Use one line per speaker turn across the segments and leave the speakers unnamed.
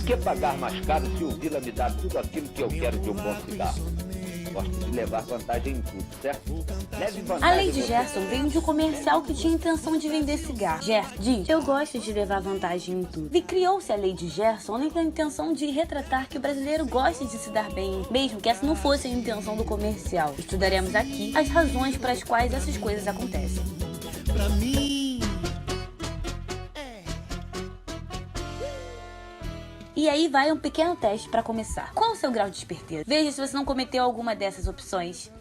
que pagar mais caro se o Vila me dá tudo aquilo que eu quero de um bom cigarro? Gosto de levar vantagem em tudo, certo? Leve vantagem.
A lei de Gerson veio de um comercial que tinha intenção de vender cigarro. Gerson diz: eu gosto de levar vantagem em tudo. E criou-se a lei de Gerson com a intenção de retratar que o brasileiro gosta de se dar bem, mesmo que essa não fosse a intenção do comercial. Estudaremos aqui as razões para as quais essas coisas acontecem.
Pra mim.
E aí vai um pequeno teste para começar. Qual o seu grau de esperteza? Veja se você não cometeu alguma dessas opções.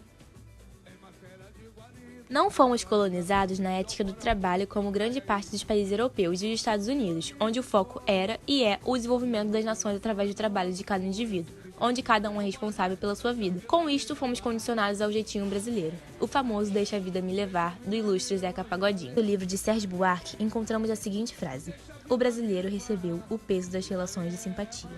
Não fomos colonizados na ética do trabalho como grande parte dos países europeus e dos Estados Unidos, onde o foco era e é o desenvolvimento das nações através do trabalho de cada indivíduo, onde cada um é responsável pela sua vida. Com isto, fomos condicionados ao jeitinho brasileiro, o famoso Deixa a Vida Me Levar, do ilustre Zeca Pagodinho. No livro de Sérgio Buarque, encontramos a seguinte frase: o brasileiro recebeu o peso das relações de simpatia.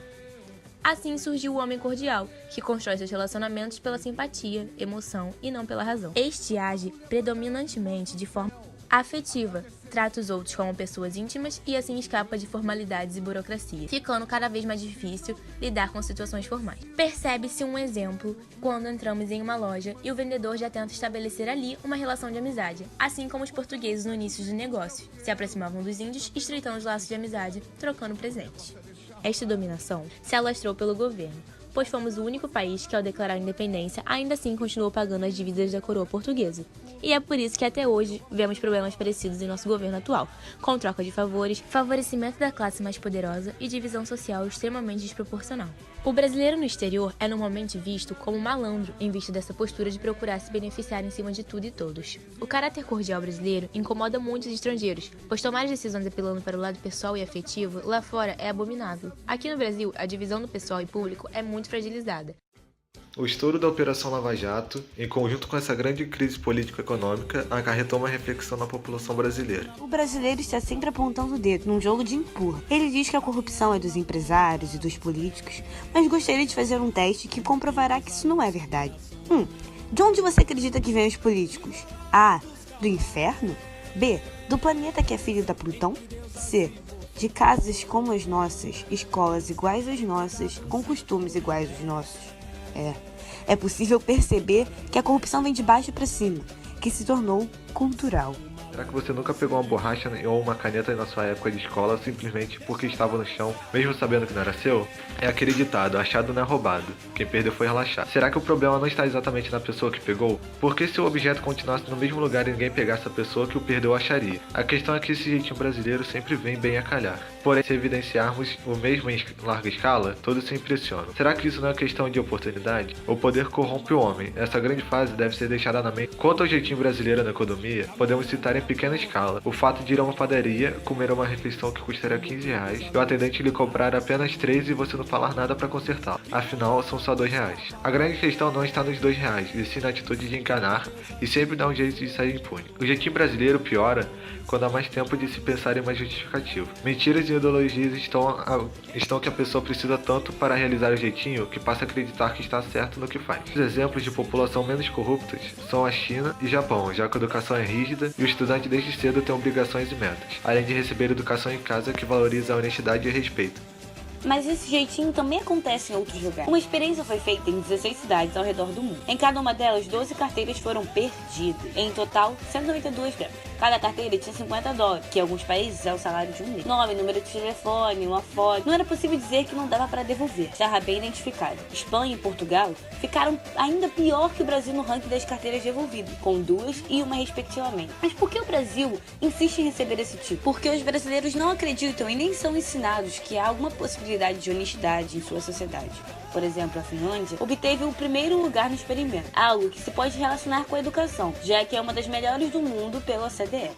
Assim surgiu o homem cordial, que constrói seus relacionamentos pela simpatia, emoção e não pela razão. Este age predominantemente de forma afetiva, trata os outros como pessoas íntimas e assim escapa de formalidades e burocracia, ficando cada vez mais difícil lidar com situações formais. Percebe-se um exemplo quando entramos em uma loja e o vendedor já tenta estabelecer ali uma relação de amizade, assim como os portugueses no início do negócio se aproximavam dos índios, estreitando os laços de amizade, trocando presentes. Esta dominação se alastrou pelo governo, pois fomos o único país que, ao declarar independência, ainda assim continuou pagando as dívidas da coroa portuguesa. E é por isso que até hoje vemos problemas parecidos em nosso governo atual, com troca de favores, favorecimento da classe mais poderosa e divisão social extremamente desproporcional. O brasileiro no exterior é normalmente visto como malandro em vista dessa postura de procurar se beneficiar em cima de tudo e todos. O caráter cordial brasileiro incomoda muitos estrangeiros, pois tomar as decisões apelando para o lado pessoal e afetivo lá fora é abominável. Aqui no Brasil, a divisão do pessoal e público é muito fragilizada.
O estouro da Operação Lava Jato, em conjunto com essa grande crise político-econômica, acarretou uma reflexão na população brasileira.
O brasileiro está sempre apontando o dedo num jogo de empurra. Ele diz que a corrupção é dos empresários e dos políticos, mas gostaria de fazer um teste que comprovará que isso não é verdade. De onde você acredita que vêm os políticos? A. Do inferno? B. Do planeta que é filho da Plutão? C. De casas como as nossas, escolas iguais às nossas, com costumes iguais aos nossos? É possível perceber que a corrupção vem de baixo para cima, que se tornou cultural.
Será que você nunca pegou uma borracha ou uma caneta na sua época de escola simplesmente porque estava no chão, mesmo sabendo que não era seu? É aquele ditado, achado não é roubado, quem perdeu foi relaxado. Será que o problema não está exatamente na pessoa que pegou? Porque se o objeto continuasse no mesmo lugar e ninguém pegasse a pessoa que o perdeu acharia? A questão é que esse jeitinho brasileiro sempre vem bem a calhar. Porém, se evidenciarmos o mesmo em larga escala, todos se impressionam. Será que isso não é questão de oportunidade? O poder corrompe o homem. Essa grande fase deve ser deixada na mente. Quanto ao jeitinho brasileiro na economia, podemos citar em pequena escala o fato de ir a uma padaria, comer uma refeição que custaria R$15 e o atendente lhe cobrar apenas 3 e você não falar nada para consertar. Afinal, são só R$2. A grande questão não está nos R$2, e sim na atitude de enganar e sempre dar um jeito de sair impune. O jeitinho brasileiro piora quando há mais tempo de se pensar em uma justificativa. Mentiras e ideologias estão que a pessoa precisa tanto para realizar o jeitinho que passa a acreditar que está certo no que faz. Os exemplos de população menos corruptas são a China e Japão, já que a educação é rígida e o estudante desde cedo tem obrigações e metas, além de receber educação em casa que valoriza a honestidade e o respeito.
Mas esse jeitinho também acontece em outros lugares. Uma experiência foi feita em 16 cidades ao redor do mundo. Em cada uma delas, 12 carteiras foram perdidas. Em total, 192 gramas. Cada carteira tinha $50, que em alguns países é o salário de um mês. Nome, número de telefone, uma foto. Não era possível dizer que não dava para devolver. Estava bem identificado. Espanha e Portugal ficaram ainda pior que o Brasil no ranking das carteiras devolvidas, com 2 e 1 respectivamente. Mas por que o Brasil insiste em receber esse tipo? Porque os brasileiros não acreditam e nem são ensinados que há alguma possibilidade de honestidade em sua sociedade. Por exemplo, a Finlândia obteve o primeiro lugar no experimento, algo que se pode relacionar com a educação, já que é uma das melhores do mundo pela OCDE.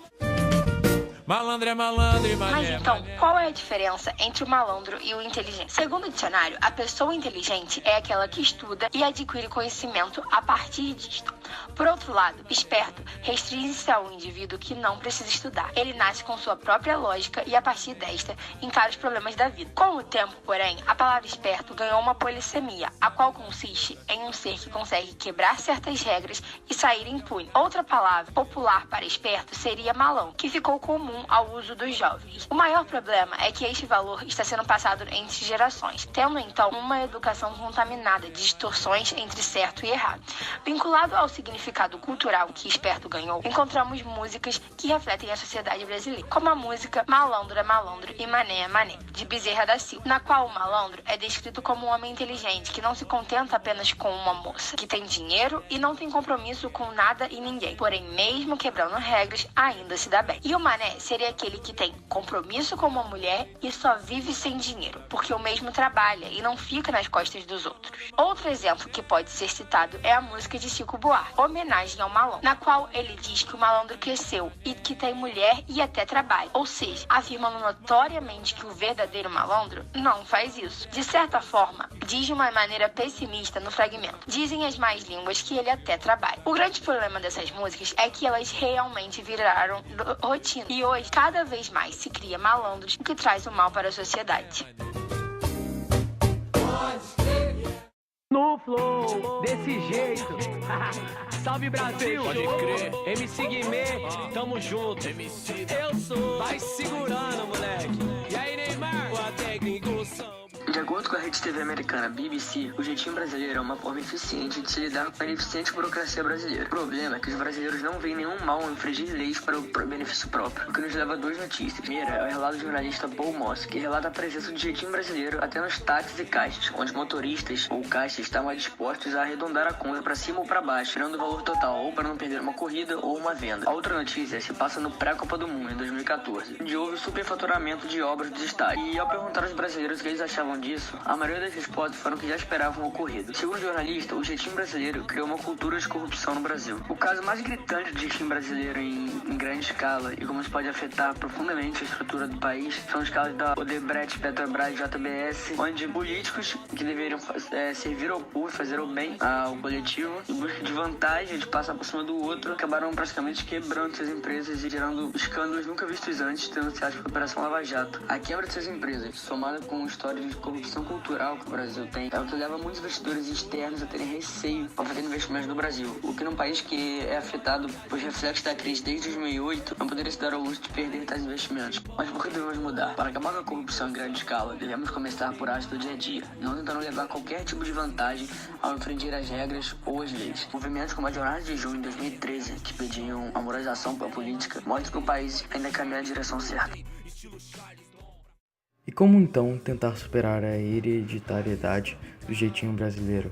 Malandro é malandro e
Mas então, qual é a diferença entre o malandro e o inteligente? Segundo o dicionário, a pessoa inteligente é aquela que estuda e adquire conhecimento a partir disto. Por outro lado, esperto restringe-se ao indivíduo que não precisa estudar. Ele nasce com sua própria lógica e, a partir desta, encara os problemas da vida. Com o tempo, porém, a palavra esperto ganhou uma polissemia, a qual consiste em um ser que consegue quebrar certas regras e sair impune. Outra palavra popular para esperto seria malão, que ficou comum ao uso dos jovens. O maior problema é que este valor está sendo passado entre gerações, tendo então uma educação contaminada de distorções entre certo e errado. Vinculado ao significado cultural que esperto ganhou, encontramos músicas que refletem a sociedade brasileira, como a música Malandro é Malandro e Mané é Mané, de Bezerra da Silva, na qual o malandro é descrito como um homem inteligente que não se contenta apenas com uma moça, que tem dinheiro e não tem compromisso com nada e ninguém, porém mesmo quebrando regras, ainda se dá bem. E o mané seria aquele que tem compromisso com uma mulher e só vive sem dinheiro, porque o mesmo trabalha e não fica nas costas dos outros. Outro exemplo que pode ser citado é a música de Chico Buarque, Homenagem ao Malandro, na qual ele diz que o malandro cresceu e que tem mulher e até trabalha, ou seja, afirmando notoriamente que o verdadeiro malandro não faz isso. De certa forma, diz de uma maneira pessimista no fragmento. Dizem as más línguas que ele até trabalha. O grande problema dessas músicas é que elas realmente viraram rotina. E hoje, cada vez mais se cria malandros, o que traz o mal para a sociedade.
No flow, desse jeito. Salve Brasil,
Pode crer.
MC Guimê, tamo junto. Eu sou, vai segurando, moleque. E aí, Neymar? A técnica são.
De acordo com a rede TV americana BBC, o jeitinho brasileiro é uma forma eficiente de se lidar com a ineficiente burocracia brasileira. O problema é que os brasileiros não veem nenhum mal em infringir leis para o benefício próprio, o que nos leva a duas notícias. A primeira é o relato do jornalista Paul Moss, que relata a presença do jeitinho brasileiro até nos táxis e caixas, onde motoristas ou caixas estavam dispostos a arredondar a conta para cima ou para baixo, tirando o valor total, ou para não perder uma corrida ou uma venda. A outra notícia se passa no pré-Copa do Mundo, em 2014, onde houve superfaturamento de obras dos estádios. E ao perguntar aos brasileiros o que eles achavam disso, a maioria das respostas foram que já esperavam o ocorrido. Segundo o jornalista, o jeitinho brasileiro criou uma cultura de corrupção no Brasil. O caso mais gritante do jeitinho brasileiro em grande escala e como isso pode afetar profundamente a estrutura do país são os casos da Odebrecht, Petrobras e JBS, onde políticos que deveriam servir ao povo, fazer o bem ao coletivo, em busca de vantagem de passar por cima do outro, acabaram praticamente quebrando suas empresas e gerando escândalos nunca vistos antes, denunciados por Operação Lava Jato. A quebra de suas empresas, somada com histórias de corrupção cultural que o Brasil tem, é o que leva muitos investidores externos a terem receio ao fazer investimentos no Brasil, o que num país que é afetado pelos reflexos da crise desde 2008 não poderia se dar ao luxo de perder tais investimentos. Mas por que devemos mudar? Para acabar com a corrupção em grande escala, devemos começar por atos do dia a dia, não tentando levar qualquer tipo de vantagem ao infringir as regras ou as leis. Movimentos como a Jornada de Junho de 2013, que pediam a moralização pela política, mostram que o país ainda caminha na direção certa.
E como então tentar superar a hereditariedade do jeitinho brasileiro?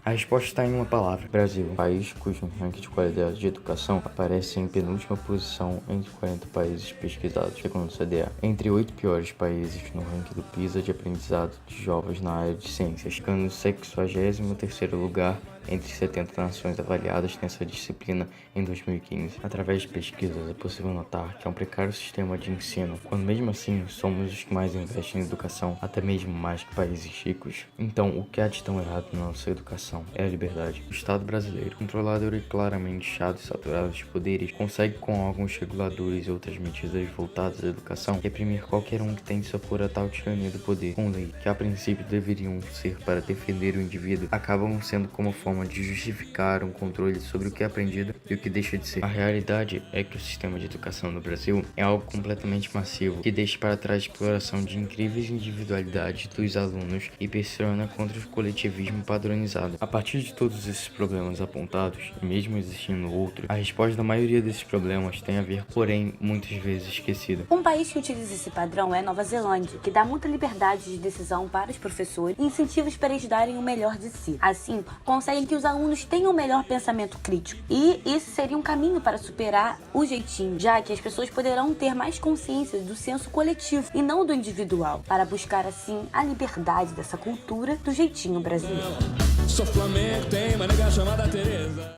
A resposta está em uma palavra: Brasil, um país cujo ranking de qualidade de educação aparece em penúltima posição entre 40 países pesquisados, segundo o CDA. Entre 8 piores países no ranking do PISA de aprendizado de jovens na área de ciências, ficando no 63º lugar entre 70 nações avaliadas nessa disciplina em 2015. Através de pesquisas é possível notar que é um precário sistema de ensino, quando mesmo assim somos os que mais investem em educação, até mesmo mais que países ricos. Então, o que há de tão errado na nossa educação é a liberdade. O Estado brasileiro, controlador e claramente inchado e saturado de poderes, consegue com alguns reguladores e outras medidas voltadas à educação reprimir qualquer um que tente se opor a tal tirania do poder, com leis que a princípio deveriam ser para defender o indivíduo, acabam sendo como forma de justificar um controle sobre o que é aprendido e o que deixa de ser. A realidade é que o sistema de educação no Brasil é algo completamente massivo, que deixa para trás a exploração de incríveis individualidades dos alunos e pressiona contra o coletivismo padronizado. A partir de todos esses problemas apontados, e mesmo existindo outros, a resposta da maioria desses problemas tem a ver, porém, muitas vezes esquecida.
Um país que utiliza esse padrão é Nova Zelândia, que dá muita liberdade de decisão para os professores e incentivos para eles darem o melhor de si. Assim, conseguem que os alunos tenham o melhor pensamento crítico. E esse seria um caminho para superar o jeitinho, já que as pessoas poderão ter mais consciência do senso coletivo e não do individual, para buscar assim a liberdade dessa cultura do jeitinho brasileiro.
Sou Flamengo, tem uma nega chamada Tereza.